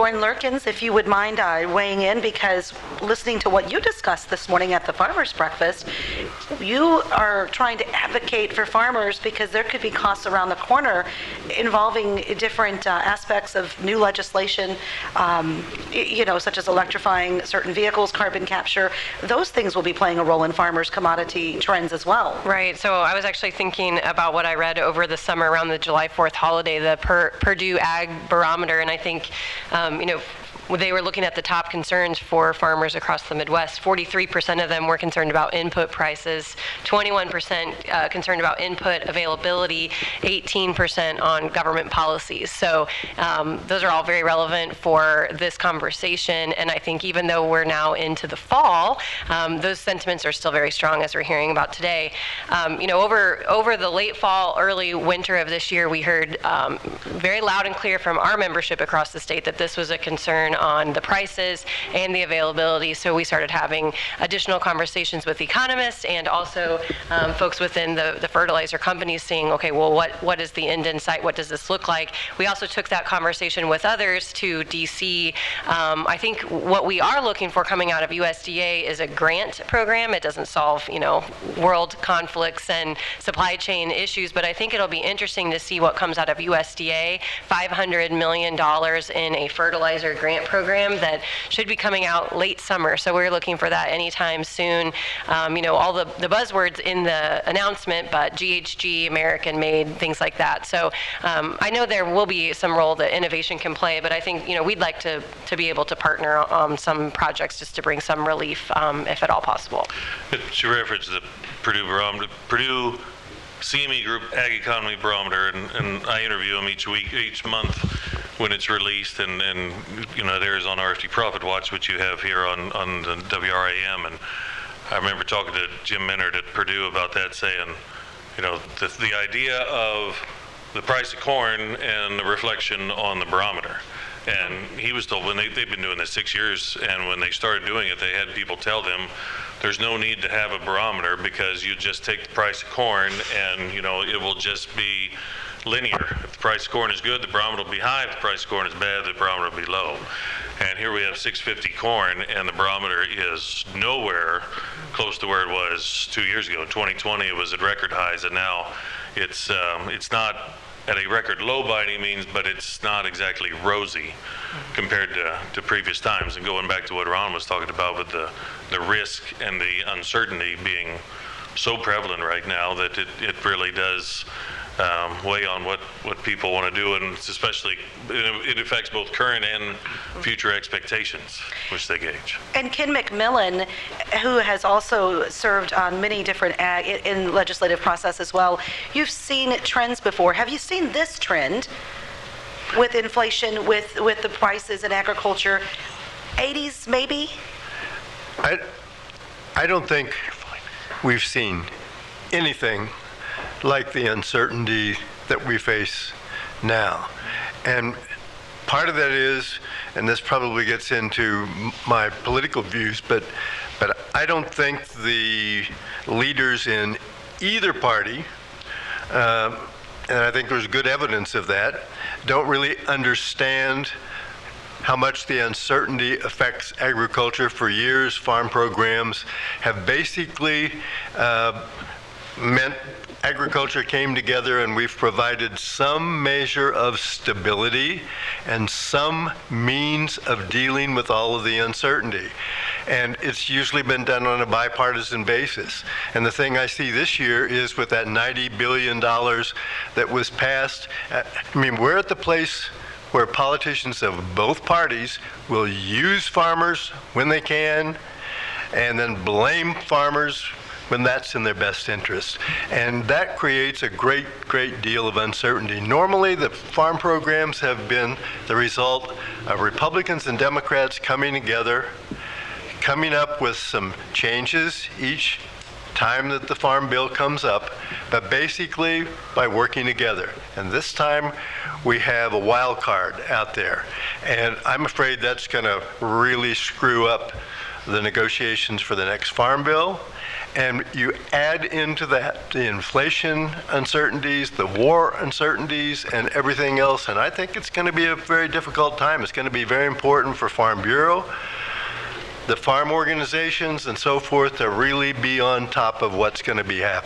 Lauren Lurkins, if you would mind weighing in, because listening to what you discussed this morning at the Farmers Breakfast, you are trying to advocate for farmers because there could be costs around the corner involving different aspects of new legislation, such as electrifying certain vehicles, carbon capture. Those things will be playing a role in farmers' commodity trends as well. Right. So I was actually thinking about what I read over the summer around the July 4th holiday, the Purdue Ag Barometer, and I think, they were looking at the top concerns for farmers across the Midwest. 43% of them were concerned about input prices, 21% concerned about input availability, 18% on government policies. So those are all very relevant for this conversation. And I think even though we're now into the fall, those sentiments are still very strong, as we're hearing about today. Over the late fall, early winter of this year, we heard very loud and clear from our membership across the state that this was a concern on the prices and the availability. So we started having additional conversations with economists and also folks within the fertilizer companies saying, okay, well, what is the end in sight? What does this look like? We also took that conversation with others to DC. I think what we are looking for coming out of USDA is a grant program. It doesn't solve, world conflicts and supply chain issues, but I think it'll be interesting to see what comes out of USDA, $500 million in a fertilizer grant program that should be coming out late summer. So we're looking for that anytime soon. All the buzzwords in the announcement, but GHG, American made, things like that. So I know there will be some role that innovation can play, but I think, we'd like to be able to partner on some projects just to bring some relief, if at all possible. She referenced the Purdue Barometer, Purdue CME Group Ag Economy Barometer, and I interview them each month when it's released, and it airs on RFD Profit Watch, which you have here on the WRAM. And I remember talking to Jim Minard at Purdue about that, saying, the idea of the price of corn and the reflection on the barometer. And he was told, when they've been doing this 6 years, and when they started doing it, they had people tell them, there's no need to have a barometer because you just take the price of corn and, it will just be linear. If the price of corn is good, the barometer will be high. If the price of corn is bad, the barometer will be low. And here we have 650 corn, and the barometer is nowhere close to where it was 2 years ago. In 2020, it was at record highs, and now it's not at a record low by any means, but it's not exactly rosy compared to previous times. And going back to what Ron was talking about with the risk and the uncertainty being so prevalent right now, that it really does weigh on what people want to do, and it's especially it affects both current and future expectations, which they gauge. And Ken McMillan, who has also served on many different in legislative process as well, you've seen trends before. Have you seen this trend with inflation, with the prices in agriculture? 80s maybe? I don't think we've seen anything like the uncertainty that we face now. And part of that is, and this probably gets into my political views, but I don't think the leaders in either party, and I think there's good evidence of that, don't really understand how much the uncertainty affects agriculture. For years, farm programs have basically meant agriculture came together, and we've provided some measure of stability and some means of dealing with all of the uncertainty. And it's usually been done on a bipartisan basis. And the thing I see this year is with that $90 billion that was passed, we're at the place where politicians of both parties will use farmers when they can, and then blame farmers when that's in their best interest. And that creates a great deal of uncertainty. Normally, the farm programs have been the result of Republicans and Democrats coming together, coming up with some changes each time that the farm bill comes up, but basically by working together. And this time, we have a wild card out there. And I'm afraid that's gonna really screw up the negotiations for the next farm bill, and you add into that the inflation uncertainties, the war uncertainties, and everything else, and I think it's going to be a very difficult time. It's going to be very important for Farm Bureau, the farm organizations, and so forth to really be on top of what's going to be happening.